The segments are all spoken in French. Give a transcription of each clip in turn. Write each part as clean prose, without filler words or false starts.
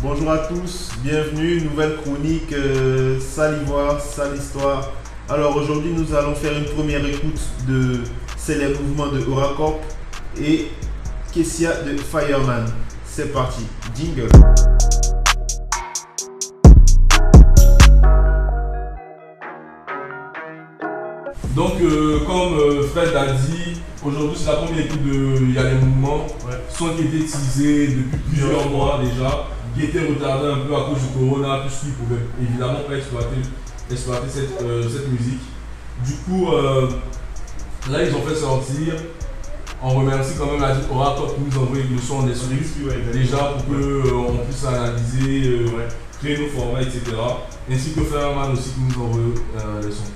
Bonjour à tous, bienvenue, nouvelle chronique Sale Ivoire, Sale Histoire. Alors aujourd'hui nous allons faire une première écoute de C'est les mouvements de Oracorp et Kessia de Fireman. C'est parti, jingle. Donc, comme Fred a dit, aujourd'hui c'est la première écoute de Il y a les mouvements, son qui était teasé depuis plusieurs mois déjà, qui était retardé un peu à cause du corona, puisqu'il ne pouvait évidemment pas exploiter cette musique. Du coup, là ils ont fait sortir. On remercie quand même la Oracorp qui nous envoie le son en esprit déjà pour qu'on puisse analyser, créer nos formats, etc. Ainsi que Fireman aussi qui nous envoie les sons.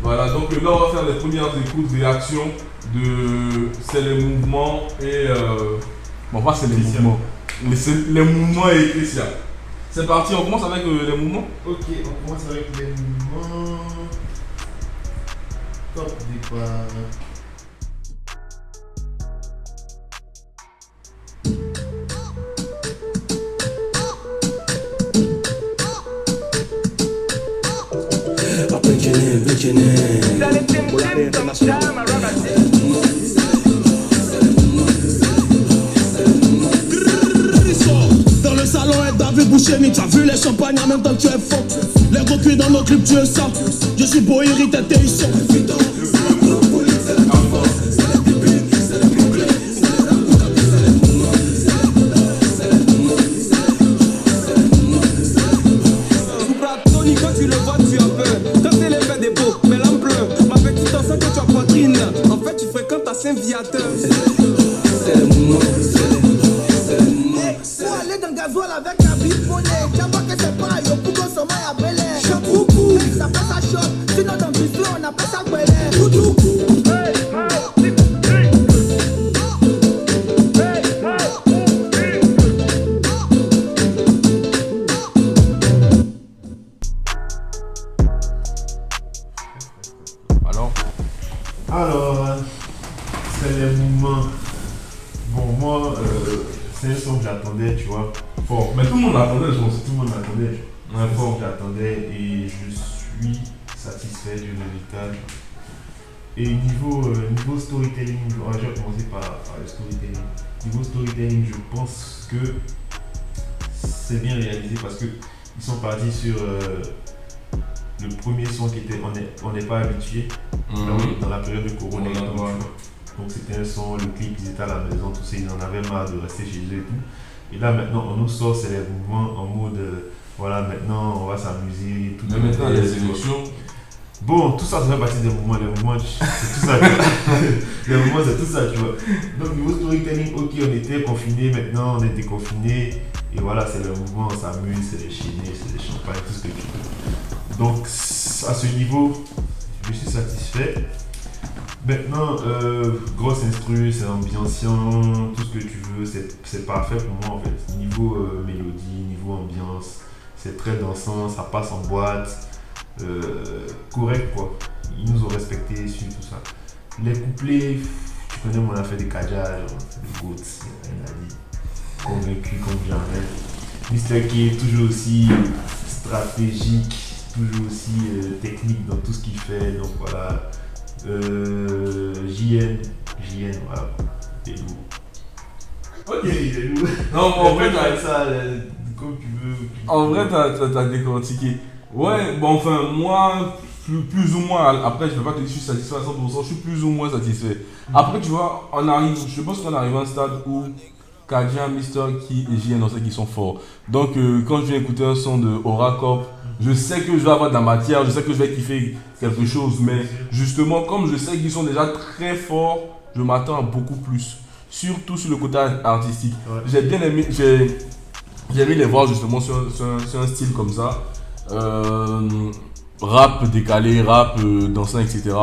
Voilà, donc là on va faire les premières écoutes, réactions de C'est les mouvements et bon pas c'est les mouvements, mais c'est les mouvements et Kessia. C'est parti, on commence avec les mouvements. Ok, on commence avec les mouvements. Top départ. Dans le salon, David Bouchemi, tu as vu les champagnes en même temps que tu es fort. Les gros cuits dans nos clips, tu es ça. Je suis beau, irrité, t'es ici. Quand tu le vois, tu as peur. Quand c'est l'effet des beaux, mais l'homme pleure. Ma petite enfant que tu as poitrine. En fait, tu fréquentes à Saint-Viateur. C'est le mouvement, c'est le mouvement. Pour aller dans le gasoil avec un biponné. Tiens pas que c'est pas yo pour qu'on s'en maille à Belé. Chapoukou, ça passe à choc. Sinon dans le bistrot, on appelle ça Belé. Koudoukou. Alors, c'est les mouvements. Bon, moi, c'est un son que j'attendais, tu vois. Fort, mais tout le monde l'attendait, je pense. Tout le monde l'attendait. Ouais, C'est un son fort. que j'attendais et je suis satisfait du résultat. Et niveau storytelling, je vais commencer par le storytelling. Niveau storytelling, je pense que c'est bien réalisé parce qu'ils sont partis sur le premier son qui était on n'est pas habitué dans la période de Corona. Donc c'était un son, le clip, ils étaient à la maison, tout ça, ils en avaient marre de rester chez eux et tout. Et là maintenant on nous sort c'est les mouvements en mode voilà maintenant on va s'amuser. Tout Mais maintenant les émotions. Bon, tout ça fait partie des mouvements, les mouvements c'est tout ça. Les mouvements c'est tout ça, tu vois. Donc niveau storytelling, ok on était confinés, maintenant on est déconfinés. Et voilà c'est le mouvement, on s'amuse, c'est les chénés, c'est les champagnes, tout ce que tu veux. Donc à ce niveau, je suis satisfait. Maintenant, grosse instru, c'est ambiançant, tout ce que tu veux, c'est parfait pour moi en fait. Niveau mélodie, niveau ambiance, c'est très dansant, ça passe en boîte, correct quoi. Ils nous ont respecté sur tout ça. Les couplets, tu connais mon affaire des Kaja, des Goats, rien à dire. Convaincu comme jamais. Mr. K est toujours aussi stratégique, toujours aussi technique dans tout ce qu'il fait, donc voilà. JN, voilà, il est lourd. Ok, il est lourd. Non, mais en vrai, ça, comme tu veux. En vrai, t'as décortiqué. Ouais, bon, enfin, moi, plus ou moins, après, je ne vais pas te dire que je suis satisfait à 100%, je suis plus ou moins satisfait. Après, tu vois, je pense qu'on arrive à un stade où Kaja, Mr. Key et JN, on sait qu'ils sont forts. Donc, quand je viens écouter un son de Oracorp, je sais que je vais avoir de la matière, je sais que je vais kiffer quelque chose, mais justement, comme je sais qu'ils sont déjà très forts, je m'attends à beaucoup plus. Surtout sur le côté artistique. Ouais. J'ai bien aimé, j'ai aimé les voir justement sur un style comme ça. Rap décalé, rap dansant, etc.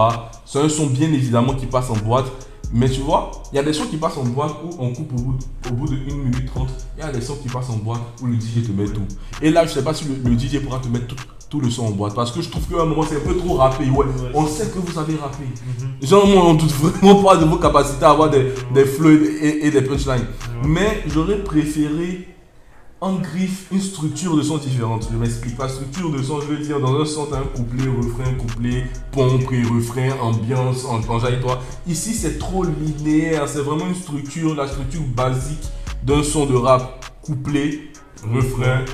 C'est un son bien évidemment qui passe en boîte. Mais tu vois, il y a des sons qui passent en boîte où on coupe au bout de 1 minute 30. Il y a des sons qui passent en boîte où le DJ te met tout. Et là, je sais pas si le DJ pourra te mettre tout le son en boîte. Parce que je trouve qu'à un moment, c'est un peu trop rappé. Ouais, on sait que vous savez rapper. Genre, on ne doute vraiment pas de vos capacités à avoir des flows et des punchlines. Mais j'aurais préféré engriffe une structure de son différente. Je m'explique. La structure de son, je veux dire, dans un son, t'as un couplet, pont, pré-refrain, ambiance, enjaille-toi. Ici, c'est trop linéaire. C'est vraiment une structure, la structure basique d'un son de rap. Couplet, refrain,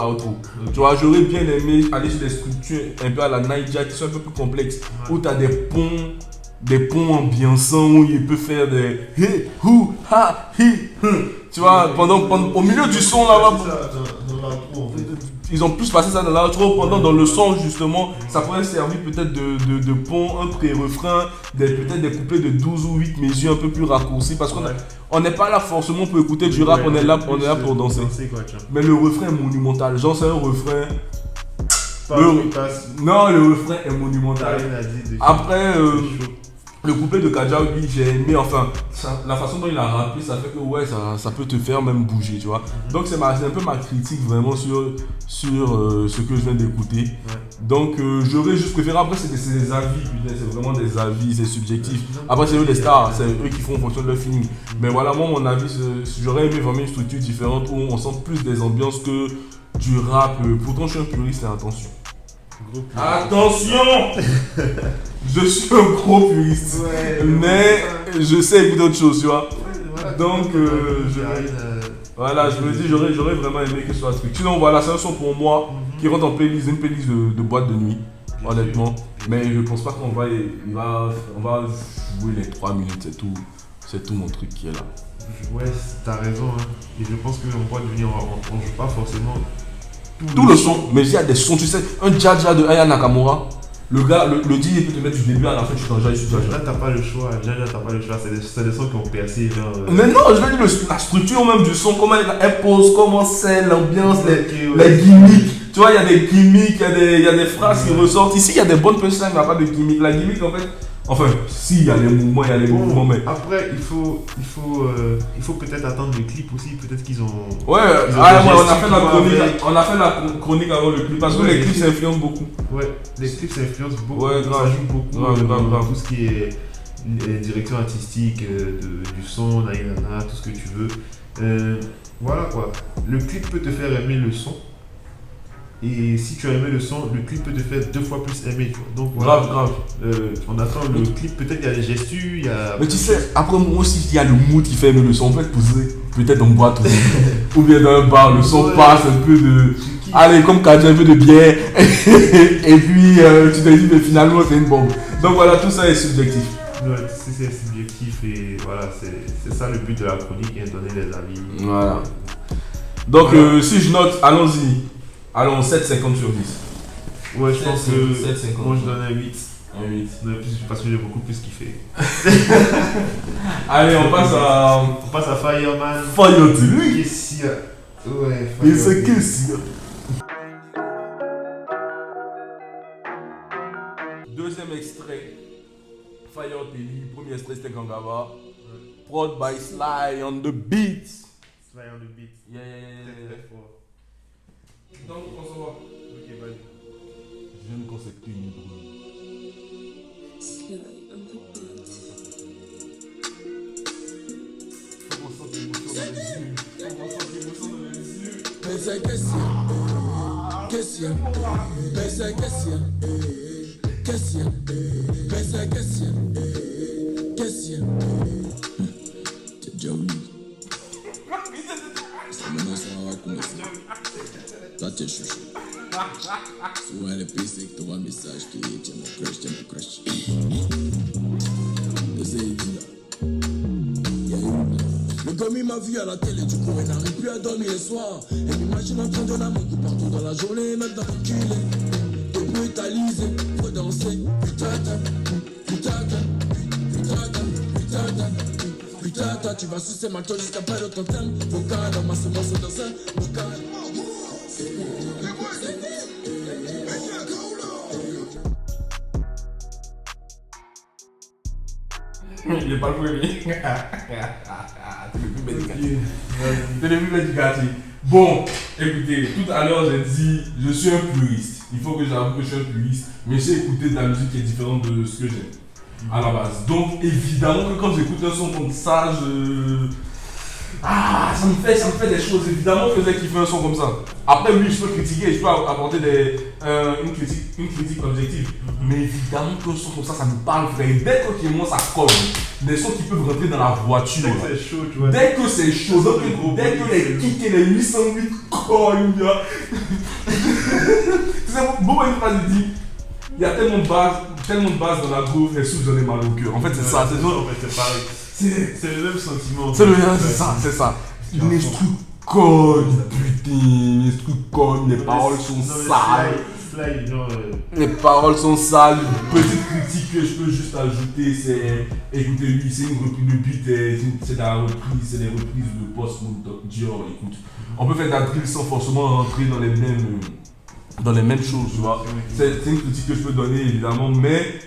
outro. Tu vois, j'aurais bien aimé aller sur des structures un peu à la Naija qui sont un peu plus complexes, où tu as des ponts ambiançants, où il peut faire des hi, hu, ha, hi, tu vois, au milieu du son là, ils ont plus passé ça dans l'outro, pendant dans le son justement, ça pourrait servir peut-être de pont, un pré-refrain, peut-être des couplets de 12 ou 8 mesures un peu plus raccourcis, parce qu'on n'est pas là forcément pour écouter du rap, on est là pour danser. Mais le refrain est monumental, genre c'est un refrain... Non, le refrain est monumental. Après, le couplet de Kadjaoui, j'ai aimé, enfin, la façon dont il a rappelé, ça fait que ouais, ça peut te faire même bouger, tu vois. Donc c'est un peu ma critique vraiment sur ce que je viens d'écouter. Donc j'aurais juste préféré, après c'est des avis, putain, c'est vraiment des avis, c'est subjectif. Après c'est eux les stars, c'est eux qui font en fonction de leur feeling. Mais voilà, moi mon avis, j'aurais aimé vraiment une structure différente où on sent plus des ambiances que du rap. Pourtant je suis un puriste, attention. Attention. Je suis un gros puriste, mais je sais écouter autre chose, tu vois. Donc, voilà, je me dis, j'aurais vraiment aimé que ce soit strict. Sinon, voilà, c'est un son pour moi qui rentre en playlist, une playlist de boîte de nuit, honnêtement. Mais je pense pas qu'on va jouer les 3 minutes, c'est tout mon truc qui est là. Ouais, t'as raison, hein. Et je pense qu'en boîte de nuit, on joue pas forcément tout le son, mais il y a des sons, tu sais, un Jaja de Aya Nakamura. Le gars, le DJ il peut te mettre du début à la fin, tu t'enjailles sur Jaja. Là, t'as pas le choix, t'as pas le choix, c'est des sons qui ont percé, genre. Mais non, je veux dire, la structure même du son, comment elle pose, comment c'est, l'ambiance, les gimmicks. Tu vois, il y a des gimmicks, il y a des phrases qui ressortent. Ici, il y a des bonnes punchlines, mais il n'y a pas de gimmicks. La gimmick, en fait, enfin, si, il y a les mouvements, mais. Après, il faut peut-être attendre le clip aussi, peut-être qu'ils ont. On a fait la chronique avant le clip, parce que les clips s'influencent beaucoup. Ouais, les clips s'influencent beaucoup, ouais, ça joue beaucoup dans tout ce qui est direction artistique, du son, tout ce que tu veux. Voilà quoi, le clip peut te faire aimer le son. Et si tu as aimé le son, le clip peut te faire 2 fois plus aimer. Donc voilà. Grave. On attend le clip, peut-être il y a des gestus, il y a. Mais tu sais, après moi aussi, il y a le mood qui fait aimer le son. On peut te poser peut-être en boîte ou bien dans un bar, le son passe un peu de. Allez, comme quand tu as un peu de bière. Et puis tu te dis, mais finalement c'est une bombe. Donc voilà, tout ça est subjectif. Ouais, c'est subjectif et voilà, c'est ça le but de la chronique, donner les avis. Voilà. Donc si je note, allons-y. Allons, 7,50 sur 10. Ouais, je pense que 7,50. moi je donne un 8. Un 8. Parce que j'ai beaucoup plus kiffé. Allez, on passe à Fireman. Fireman. Qu'est-ce qu'il y a? Ouais, et c'est qu'est-ce qu'il y a? Deuxième extrait. Fire Telly. Premier extrait c'était Kangaba. Prod by Sly on the beat. Sly on the beat. Yeah. Donc, on se voit. Ok, vas-y. Je viens de concepter une brume. Faut ressentir l'émotion dans les yeux. Mais c'est question. Mais c'est question. T'es déjà où? Maintenant ça va commencer. Toi t'es chouchou. Souvent les pays c'est que tu vois un message qui est t'es mon crush. Et c'est évident. Le gomme il m'a vu à la télé, du coup il n'arrive plus à dormir le soir. Et m'imagine en train de la manque partout dans la journée, mettre dans le culé. T'es brutalisé, faut danser. Putain, tu vas sucer ma toile jusqu'à perdre ton thème. Vocal, dans ma semence dans un vocal. Il est pas le premier. C'est le plus bel du quartier. Bon, écoutez, tout à l'heure j'ai dit je suis un puriste. Il faut que j'avoue que je suis un puriste, mais j'ai écouté de la musique qui est différente de ce que j'aime à la base. Donc évidemment que quand j'écoute un son comme ça, ça me fait des choses. Évidemment que dès qu'il fait un son comme ça. Après, lui, je peux critiquer, je peux apporter une critique objective. Mais évidemment qu'un son comme ça me parle, frère. Dès que chez moi, ça colle. Des sons qui peuvent rentrer dans la voiture. Dès que c'est chaud, tu vois. Dès que c'est chaud, dès que les kicks et les 808 collent, tu sais, Bobo une phrase, il dit il y a tellement de base dans la groove et sous j'en ai mal au cœur. En fait, c'est ça, c'est ça. En fait, c'est pareil. C'est le même sentiment. C'est ça. L'instru colle, putain, l'instru colle, les paroles sont sales. Les paroles sont sales. Petite critique que je peux juste ajouter, c'est écoutez lui, c'est une reprise de beat, c'est des reprises de Post Malone, Dior. Écoute, on peut faire de la drill sans forcément rentrer dans les mêmes choses, tu vois. C'est une critique que je peux donner évidemment, mais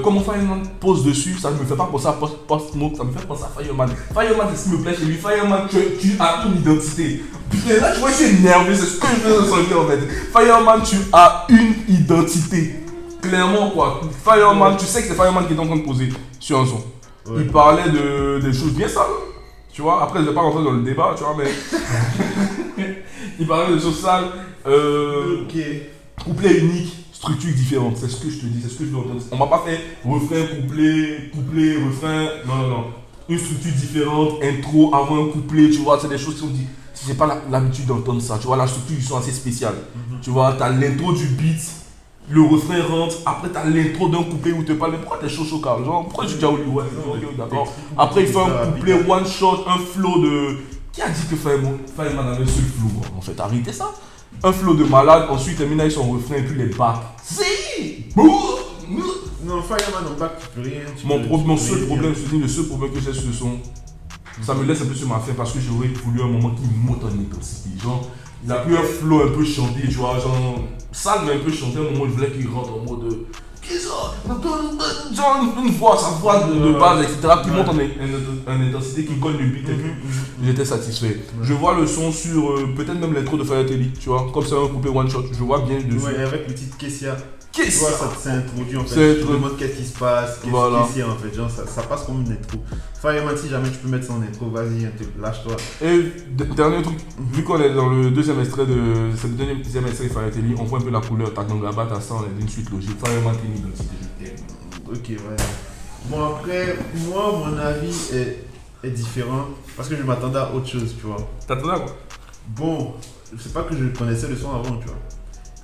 comment Fireman pose dessus, ça ne me fait pas penser à Post Smoke, ça me fait penser à Fireman. Fireman, c'est ce qui me plaît chez lui. Fireman, tu as une identité. Putain, là, tu vois, je suis énervé, c'est ce que je veux ressentir en fait. Fireman, tu as une identité. Clairement, quoi. Fireman, tu sais que c'est Fireman qui est en train de poser sur un son. Ouais. Il parlait des choses bien sales. Tu vois, après, je ne vais pas rentrer dans le débat, tu vois, mais. Il parlait de choses sales. Couplet unique. Structure différente, c'est ce que je te dis, c'est ce que je veux entendre. On m'a pas fait refrain, couplet, refrain, non. Une structure différente, intro, avant un couplet, tu vois, c'est des choses qui sont dit. J'ai pas l'habitude d'entendre ça, tu vois, la structure, ils sont assez spéciales. Tu vois, t'as l'intro du beat, le refrain rentre, après t'as l'intro d'un couplet où tu te parles, mais pourquoi t'es chaud car genre, pourquoi tu dis ouais, d'accord. Après il fait un couplet one shot, un flow de. Qui a dit que Fireman avait ce flow en fait, arrêtez ça. Un flow de malade, ensuite Emina avec son refrain et puis les backs. Si! Non, Fireman en back, tu peux rien. Mon seul problème, je te dis, le seul problème que j'ai sur ce son, ça me laisse un peu sur ma faim parce que j'aurais voulu un moment qui monte en intensité. Genre, il a pris un flow un peu chanté, tu vois, genre, sale mais un peu chanté, un moment je voulais qu'il rentre en mode. Genre une voix, sa voix de base, etc. qui monte en intensité, qui colle le beat et puis j'étais satisfait. Je vois le son sur peut-être même l'intro de Fire Telly, tu vois, comme c'est un couplet one shot, je vois bien dessus. Ouais, avec le titre Kessia. Tu vois, ça s'est introduit en fait. Tu te demandes qu'est-ce qui se passe, Kessia en fait, genre ça passe comme une intro. Fireman, si jamais tu peux mettre son intro, vas-y, lâche-toi. Et dernier truc, vu qu'on est dans le deuxième extrait de Fire Telly, on voit un peu la couleur, t'as Gangaba, t'as ça, on est d'une suite logique. Fireman, t'es une identité, je t'aime. Ok, ouais. Bon, après, moi, mon avis est différent parce que je m'attendais à autre chose, tu vois. T'attendais à quoi? Bon, c'est pas que je connaissais le son avant, tu vois.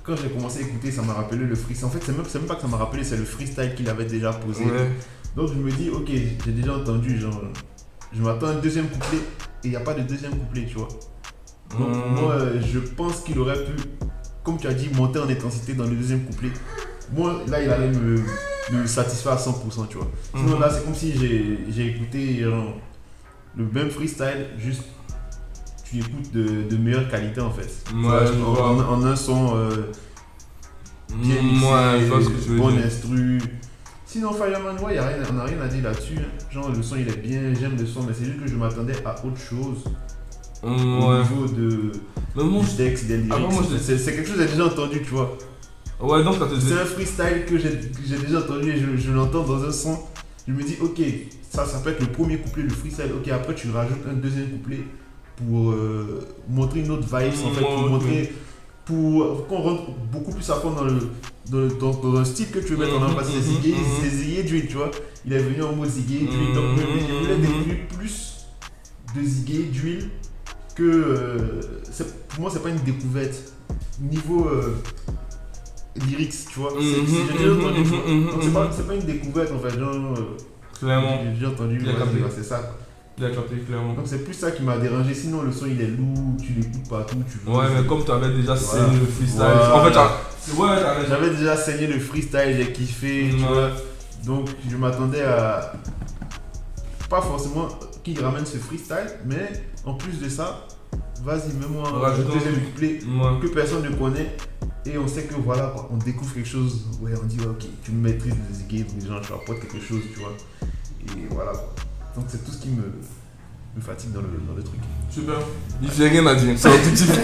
Quand j'ai commencé à écouter, ça m'a rappelé le freestyle. En fait, c'est même pas que ça m'a rappelé, c'est le freestyle qu'il avait déjà posé. Ouais. Donc, je me dis, ok, j'ai déjà entendu, genre, je m'attends à un deuxième couplet et il n'y a pas de deuxième couplet, tu vois. Donc, moi, je pense qu'il aurait pu, comme tu as dit, monter en intensité dans le deuxième couplet. Moi, là, il allait me satisfaire à 100%, tu vois. Sinon, là, c'est comme si j'ai écouté genre, le même freestyle, juste tu écoutes de meilleure qualité en fait. Ouais, en un son bien mixé, bon instru. Sinon, Fireman, ouais, on n'a rien à dire là-dessus. Hein. Genre, le son il est bien, j'aime le son, mais c'est juste que je m'attendais à autre chose. Au niveau du texte, des lyrics. C'est quelque chose que j'ai déjà entendu, tu vois. Ouais, donc c'est un freestyle que j'ai déjà entendu et je l'entends dans un son. Je me dis, ok, ça peut être le premier couplet, le freestyle. Ok, après tu rajoutes un deuxième couplet pour montrer une autre vibe, en fait, pour qu'on rentre beaucoup plus à fond dans un style que tu veux mettre en avant. Parce que c'est Ziggy Drill, tu vois. Il est venu en mode Ziggy Drill. Donc, je voulais découvrir plus de Ziggy Drill que. Pour moi, c'est pas une découverte. Niveau. Lyrics, tu vois, j'ai déjà entendu, tu vois. Donc c'est pas une découverte en fait, genre clairement. J'ai déjà entendu, c'est ça quoi. Bien capté, clairement. Donc c'est plus ça qui m'a dérangé, sinon le son il est lourd, tu l'écoutes partout, tu veux. Ouais, mais comme tu avais déjà saigné le freestyle, en fait, j'avais déjà saigné le freestyle, j'ai kiffé, tu vois. Donc je m'attendais à pas forcément qu'il ramène ce freestyle, mais en plus de ça, vas-y, mets-moi un deuxième couplet que personne ne connaît. Et on sait que voilà quoi, on découvre quelque chose, ouais, on dit ok, tu maîtrises le Ziggy, les gens tu apportes quelque chose, tu vois. Et voilà quoi. Donc c'est tout ce qui me me fatigue dans le truc. Super. Il fait rien à dire. C'est objectif.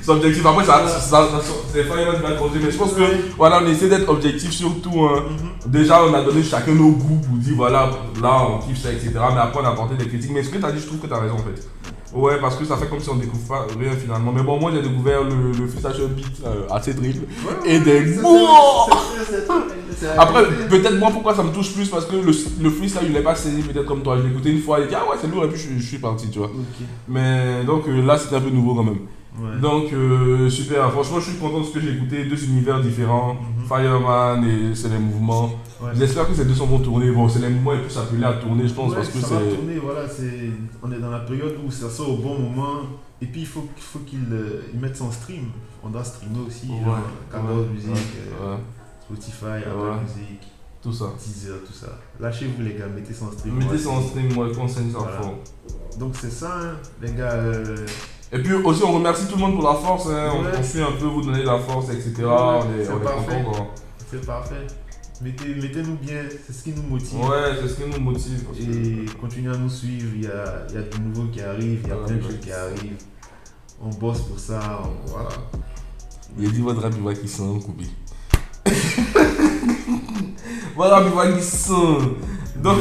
C'est objectif. Après, c'est Fireman qui va causer. Mais je pense que voilà, on essaie d'être objectif surtout. Hein. Déjà, on a donné chacun nos goûts pour dire voilà, là on kiffe ça, etc. Mais après, on a apporté des critiques. Mais ce que tu as dit, je trouve que tu as raison en fait. Ouais, parce que ça fait comme si on découvre pas rien finalement. Mais bon, moi j'ai découvert le freestyle beat assez drill et des Après, peut-être moi pourquoi ça me touche plus parce que le freestyle il est pas saisi peut-être comme toi. Je l'ai écouté une fois et j'ai dit ah ouais c'est lourd et puis je suis parti, tu vois. Okay. Mais donc là c'était un peu nouveau quand même. Ouais. Donc super, franchement je suis content de ce que j'ai écouté, deux univers différents, Fireman et c'est les mouvements. Ouais. J'espère que ces deux sons vont tourner. Bon, c'est les mouvements et plus appelés à tourner, je pense, parce que ça va tourner, voilà, on est dans la période où ça sort au bon moment. Et puis il faut qu'ils mettent son stream. On doit streamer aussi, genre, 14 musiques, Spotify, Apple Music, tout ça. Deezer, tout ça. Lâchez-vous les gars, mettez son stream. Mettez son stream, moi, conseille ça fort. Donc c'est ça, hein, les gars. Et puis aussi on remercie tout le monde pour la force, hein. On suit un peu, vous donner de la force, etc. On est content. C'est parfait. Mettez-nous bien, c'est ce qui nous motive. Ouais, c'est ce qui nous motive. Et continuez à nous suivre, il y a du nouveau qui arrive, il y a plein de choses qui arrivent. On bosse pour ça, voilà. Il a dit votre rap, il va qui sent, coupé. Voilà, il va qui sent. Donc.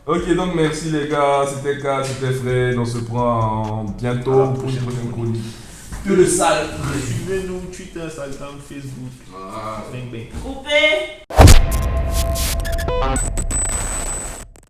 Ok, donc merci les gars, c'était Kat, c'était Fred, on se prend bientôt pour une prochaine chronique. Que le sale. Suivez-nous, Twitter, Instagram, Facebook. Ah. Bang bang. Coupé.